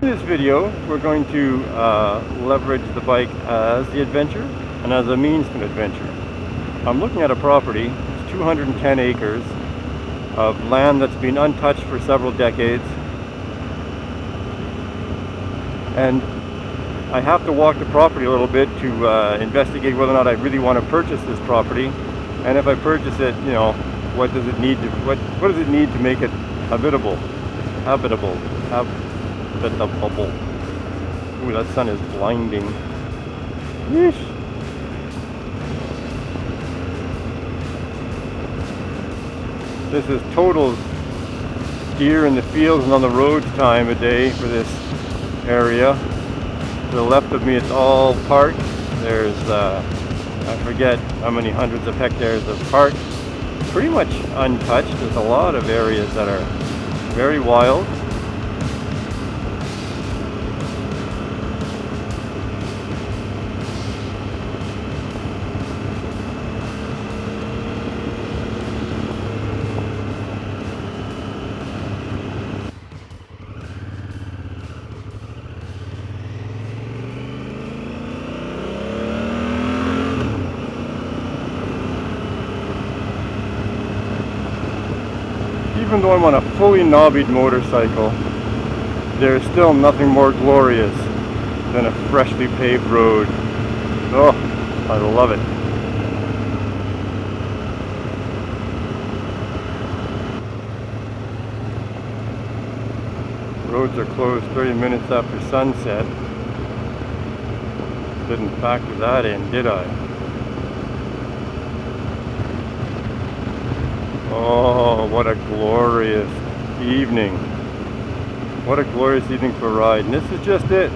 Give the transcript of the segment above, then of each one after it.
In this video, we're going to leverage the bike as the adventure and as a means to an adventure. I'm looking at a property, it's 210 acres of land that's been untouched for several decades. And I have to walk the property a little bit to investigate whether or not I really want to purchase this property. And if I purchase it, you know, what does it need to make it habitable? Ooh, that sun is blinding. Yeesh. This is total deer in the fields and on the roads time of day for this area. To the left of me, it's all park. There's, I forget how many hundreds of hectares of park. Pretty much untouched. There's a lot of areas that are very wild. Even though I'm on a fully knobbied motorcycle, there's still nothing more glorious than a freshly paved road. Oh, I love it. Roads are closed 30 minutes after sunset. Didn't factor that in, did I? Oh, what a glorious evening. What a glorious evening for a ride. And this is just it.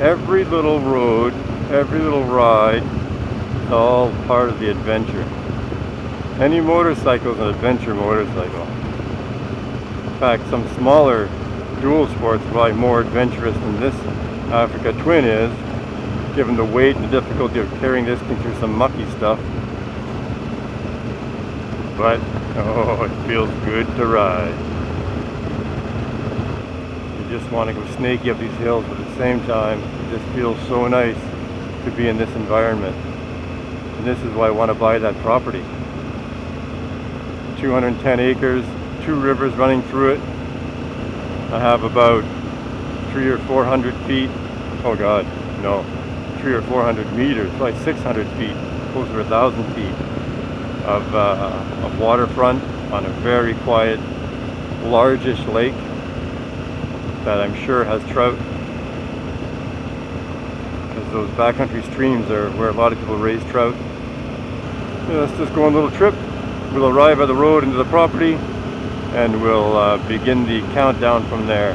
Every little road, every little ride, it's all part of the adventure. Any motorcycle is an adventure motorcycle. In fact, some smaller dual sports are probably more adventurous than this Africa Twin is, given the weight and the difficulty of carrying this thing through some mucky stuff. But, oh, it feels good to ride. You just want to go snaky up these hills, but at the same time, it just feels so nice to be in this environment. And this is why I want to buy that property. 210 acres, 2 rivers running through it. I have about 300 or 400 feet. Oh God, no. 300 or 400 meters, probably 600 feet, close to 1,000 feet. Of waterfront on a very quiet, largish lake that I'm sure has trout, because those backcountry streams are where a lot of people raise trout. Yeah, let's just go on a little trip. We'll arrive at the road into the property and we'll begin the countdown from there.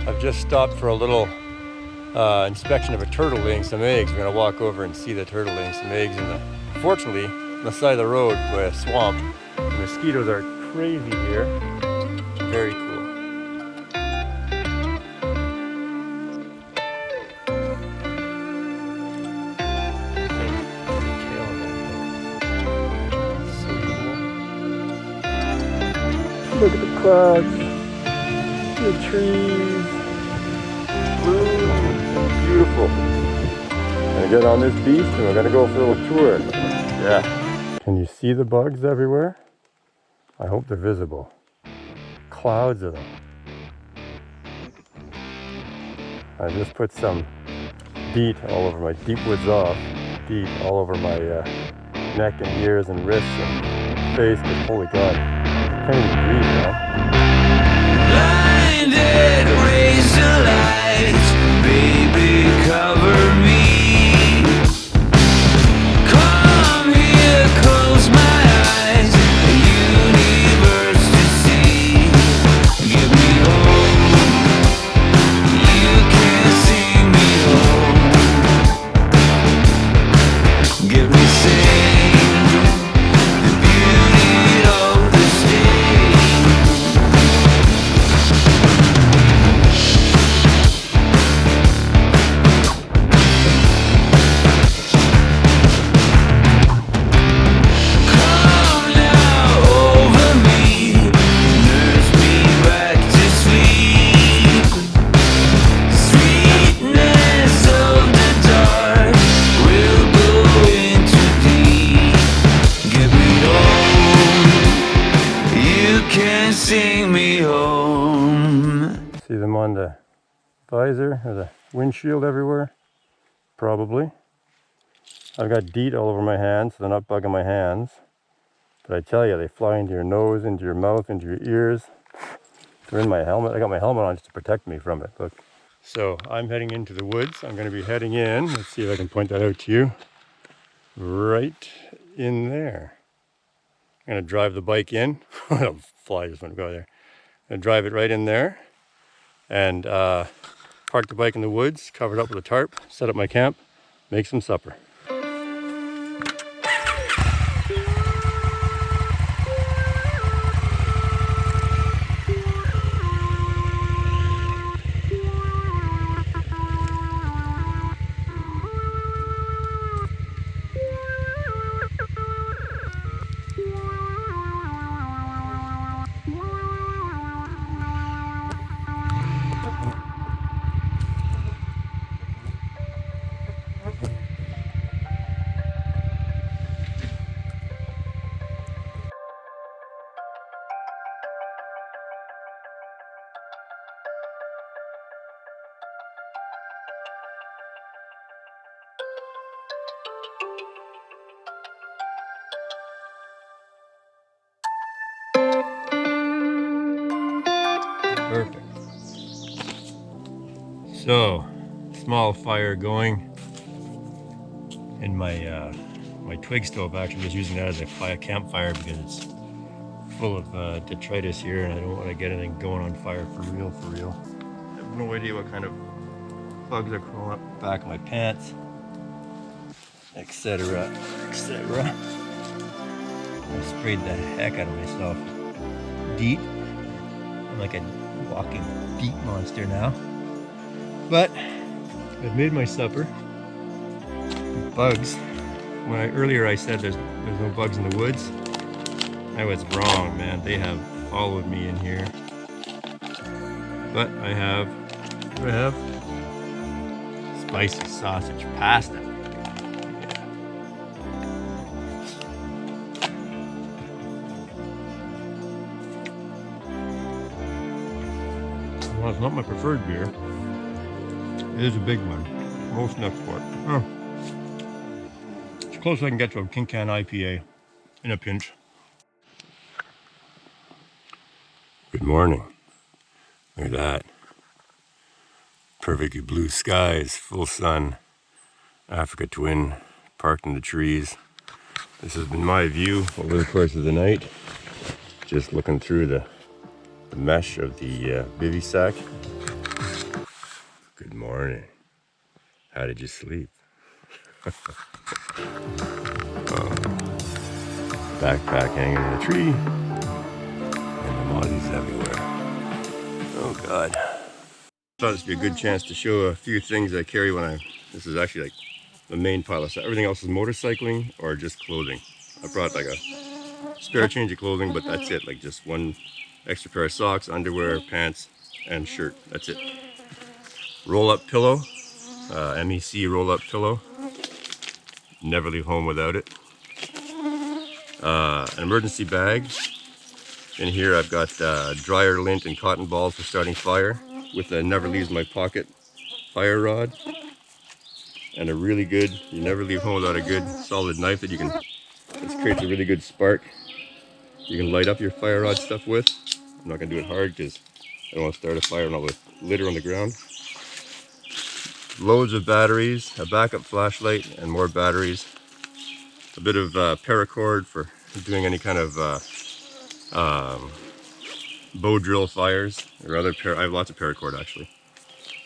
I've just stopped for a little inspection of a turtle laying some eggs. We're going to walk over and see the turtle laying some eggs. Fortunately, on the side of the road by a swamp, the mosquitoes are crazy here. Very cool. Look at the clouds, the trees, blue, beautiful. Gonna get on this beast and we're gonna go for a little tour. Yeah. Can you see the bugs everywhere? I hope they're visible. Clouds of them. I just put some DEET all over my Deep Woods Off. DEET all over my neck and ears and wrists and face, because holy God, I can't even breathe now. Blinded rays of light, baby, cover me. Come here, close my eyes. visor or the windshield everywhere? Probably. I've got DEET all over my hands, so they're not bugging my hands. But I tell you, they fly into your nose, into your mouth, into your ears. They're in my helmet. I got my helmet on just to protect me from it. Look. So I'm heading into the woods. I'm going to be heading in. Let's see if I can point that out to you. Right in there. I'm going to drive the bike in. The fly just want to go there. I'm going to drive it right in there and park the bike in the woods, cover it up with a tarp, set up my camp, make some supper. Perfect. So, small fire going in my my twig stove. Actually, just using that as a campfire because it's full of detritus here, and I don't want to get anything going on fire for real. I have no idea what kind of bugs are crawling up the back of my pants, etc., etc. I sprayed the heck out of myself. DEET. I'm like a walking DEET monster now. But I've made my supper. Bugs. Earlier I said there's no bugs in the woods. I was wrong, man. They have followed me in here. But I have, what do I have? Spicy sausage pasta. Yeah. Well, it's not my preferred beer. It is a big one. Most next port. Oh. It's close as I can get to a King Can IPA in a pinch. Good morning. Look at that. Perfectly blue skies, full sun. Africa Twin parked in the trees. This has been my view over the course of the night. Just looking through the mesh of the bivy sack. Good morning. How did you sleep? Backpack hanging in the tree. And the mozzies everywhere. Oh God. Thought this would be a good chance to show a few things I carry when this is actually like the main pile of stuff. Everything else is motorcycling or just clothing. I brought like a spare change of clothing, but that's it. Like just one extra pair of socks, underwear, pants, and shirt. That's it. Roll-up pillow. MEC roll-up pillow. Never leave home without it. An emergency bag. In here I've got dryer lint and cotton balls for starting fire with a never leaves my pocket fire rod. And a really good, you never leave home without a good solid knife that this creates a really good spark. You can light up your fire rod stuff with. I'm not gonna do it hard because I don't want to start a fire and all the litter on the ground. Loads of batteries, a backup flashlight, and more batteries. A bit of paracord for doing any kind of bow drill fires or other. I have lots of paracord actually.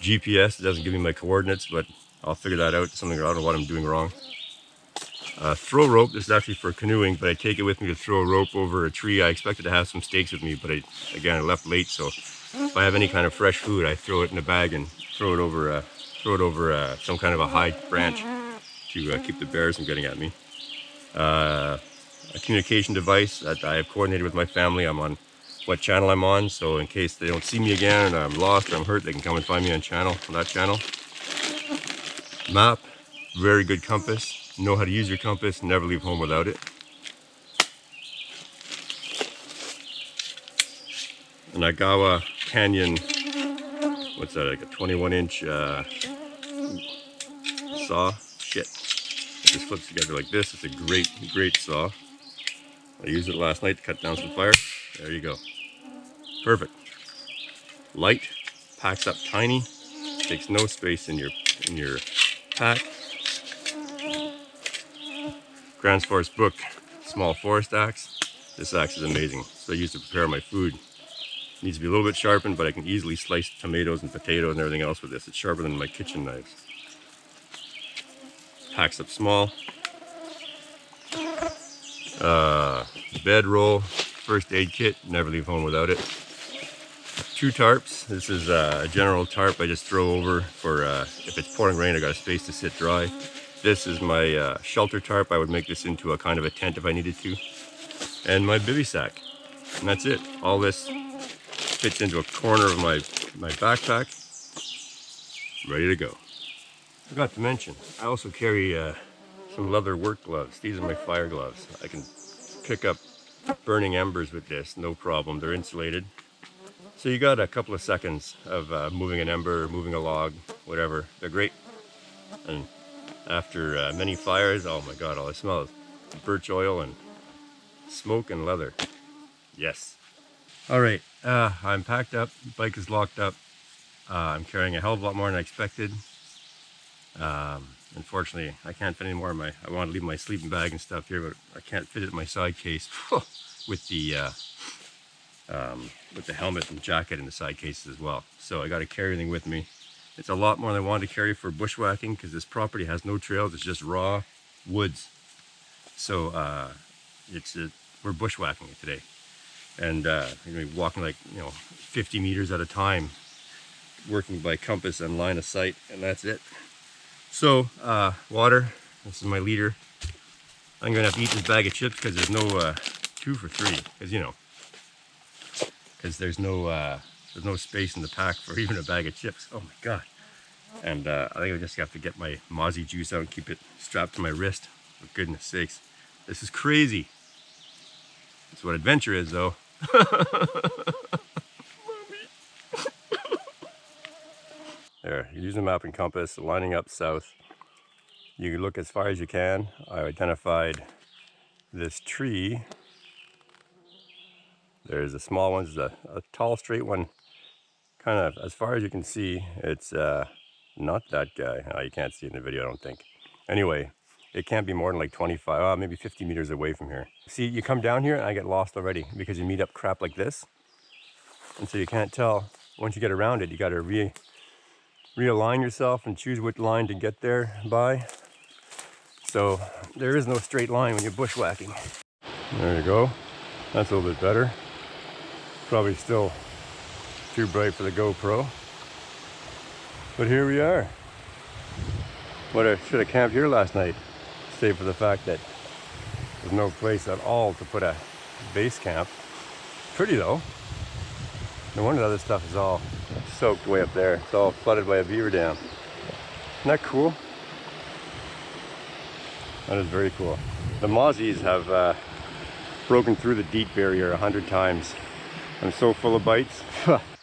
GPS doesn't give me my coordinates, but I'll figure that out. Something I don't know what I'm doing wrong. Throw rope. This is actually for canoeing, but I take it with me to throw a rope over a tree. I expected to have some stakes with me, but I left late, so if I have any kind of fresh food, I throw it in a bag and throw it over some kind of a high branch to keep the bears from getting at me. A communication device that I have coordinated with my family. I'm on what channel I'm on, so in case they don't see me again and I'm lost or I'm hurt, they can come and find me on that channel. Map, very good compass. Know how to use your compass, never leave home without it. An Agawa Canyon, what's that, like a 21-inch saw? Shit. It just flips together like this. It's a great saw. I used it last night to cut down some fire. There you go. Perfect. Light, packs up tiny, takes no space in your pack. Grant's Forest book, small forest axe. This axe is amazing. So I use to prepare my food. It needs to be a little bit sharpened, but I can easily slice tomatoes and potatoes and everything else with this. It's sharper than my kitchen knives. Packs up small. Bedroll, first aid kit, never leave home without it. 2 tarps. This is a general tarp I just throw over for if it's pouring rain, I got a space to sit dry. This is my shelter tarp. I would make this into a kind of a tent if I needed to. And my bivy sack. And that's it. All this fits into a corner of my backpack. Ready to go. Forgot to mention, I also carry some leather work gloves. These are my fire gloves. I can pick up burning embers with this, no problem. They're insulated. So you got a couple of seconds of moving an ember, moving a log, whatever. They're great. And after many fires, oh my God, all I smell is birch oil and smoke and leather. Yes. All right, I'm packed up, bike is locked up. I'm carrying a hell of a lot more than I expected. Unfortunately, I can't fit any more of I want to leave my sleeping bag and stuff here, but I can't fit it in my side case with the helmet and jacket in the side cases as well. So I got to carry everything with me. It's a lot more than I wanted to carry for bushwhacking because this property has no trails. It's just raw woods. So we're bushwhacking it today. And you're gonna be walking like 50 meters at a time, working by compass and line of sight, and that's it. So water, this is my liter. I'm gonna have to eat this bag of chips because there's no 2 for 3, because there's no space in the pack for even a bag of chips. Oh my God. And I think I just have to get my mozzie juice out and keep it strapped to my wrist. For goodness sakes, this is crazy. That's what adventure is, though. There, you use a map and compass, lining up south. You look as far as you can. I identified this tree. There's a small one, there's a tall straight one. Kind of as far as you can see. It's not that guy. Oh, you can't see in the video, I don't think. Anyway, it can't be more than like 25, maybe 50 meters away from here. See, you come down here and I get lost already because you meet up crap like this. And so you can't tell. Once you get around it, you got to realign yourself and choose which line to get there by. So there is no straight line when you're bushwhacking. There you go. That's a little bit better. Probably still too bright for the GoPro. But here we are. What I should have camped here last night, save for the fact that there's no place at all to put a base camp. Pretty though. No wonder the other stuff is all soaked way up there. It's all flooded by a beaver dam. Isn't that cool? That is very cool. The mozzies have broken through the DEET barrier 100 times. I'm so full of bites.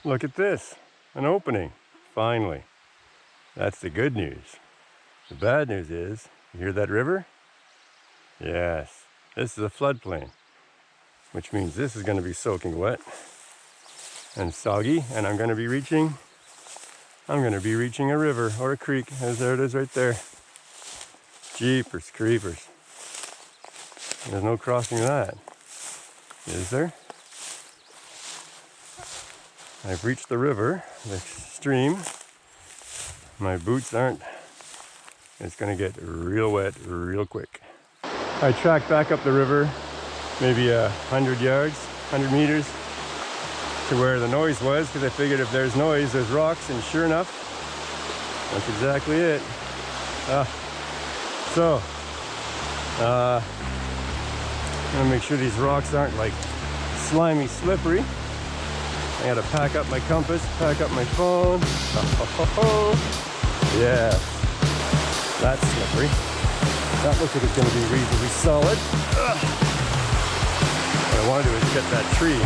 Look at this, an opening, finally. That's the good news. The bad news is, you hear that river? Yes, this is a floodplain, which means this is going to be soaking wet and soggy, and I'm going to be reaching a river or a creek, as there it is right there. Jeepers creepers. There's no crossing that, is there? I've reached the river, the stream. My boots aren't. It's gonna get real wet real quick. I tracked back up the river, maybe 100 yards, 100 meters to where the noise was, because I figured if there's noise, there's rocks, and sure enough, that's exactly it. I'm gonna make sure these rocks aren't like slimy, slippery. I gotta pack up my compass, pack up my phone. Yeah, that's slippery. That looks like it's gonna be reasonably solid. What I wanna do is get that tree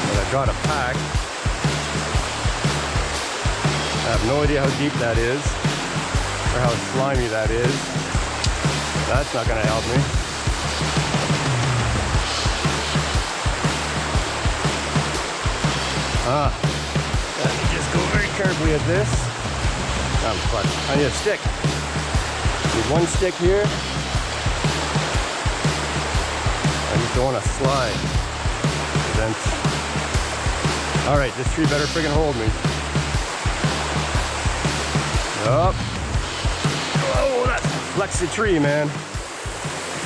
that I gotta pack I have no idea how deep that is or how slimy that is. That's not going to help me. Let me just go very carefully at this. I'm fucked. I need a stick. Need one stick here. I just don't want to slide. Then, all right, this tree better friggin' hold me. Up. Oh, that's a flexy tree, man.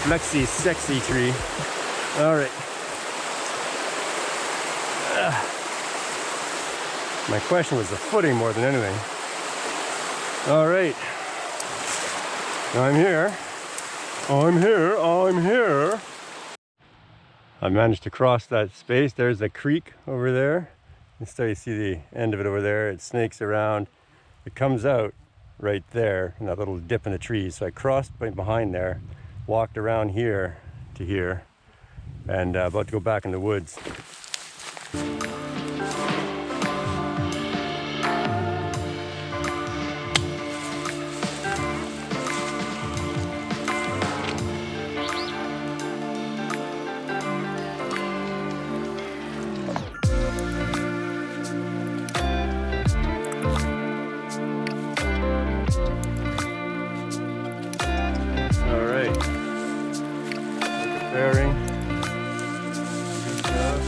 Flexy, sexy tree. All right. My question was the footing more than anything. All right. I'm here. I'm here. I'm here. I managed to cross that space. There's a creek over there. You can see the end of it over there. It snakes around. It comes out right there in that little dip in the trees. So I crossed right behind there, walked around here to here, and about to go back in the woods. Bearing. Good job.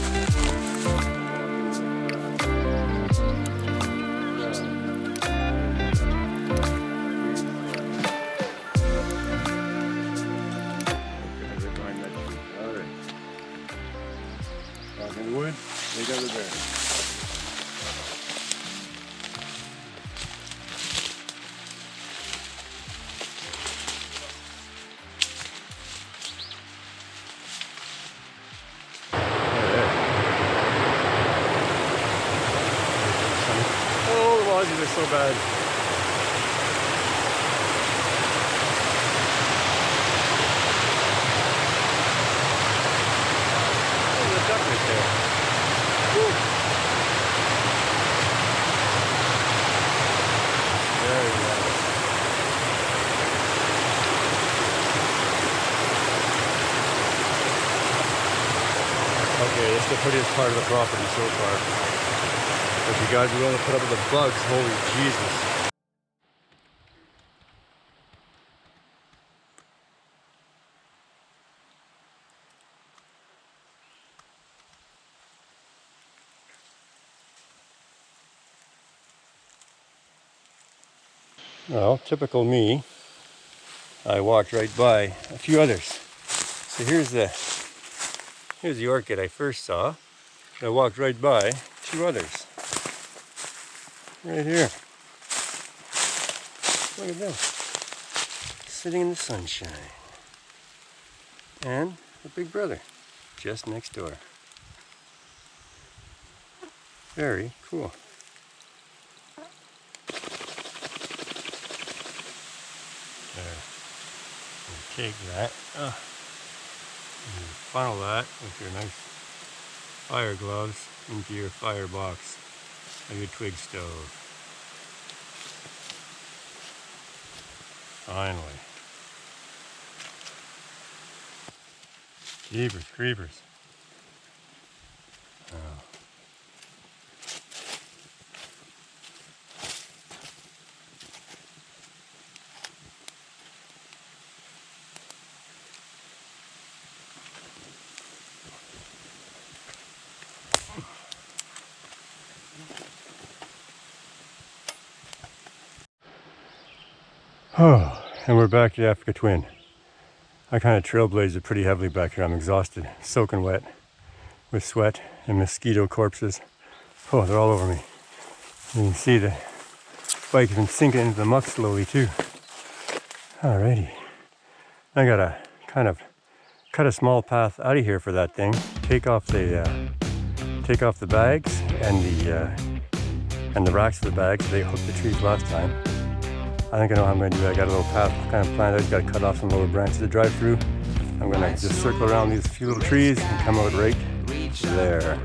Alright. Back in the wood, they got the bearing. They're so bad. Oh, the duck right there. Woo. There you go. Okay, it's the prettiest part of the property so far. If you guys are willing to put up with the bugs, holy Jesus. Well, typical me, I walked right by a few others. So here's the orchid I first saw. I walked right by two others. Right here. Look at them. Sitting in the sunshine. And the big brother just next door. Very cool. There. You take that. And you funnel that with your nice fire gloves into your firebox. Like a twig stove. Finally. Jeepers creepers. Oh, and we're back to Africa Twin. I kind of trailblazed it pretty heavily back here. I'm exhausted, soaking wet with sweat and mosquito corpses. Oh, they're all over me. You can see the bike has been sinking into the muck slowly too. Alrighty. I gotta kind of cut a small path out of here for that thing. Take off the bags and the racks of the bags. They hooked the trees last time. I think I know how I'm going to do it. I got a little path kind of planned out. Just got to cut off some lower branches to drive through. I'm going to just circle around these few little trees and come out right there.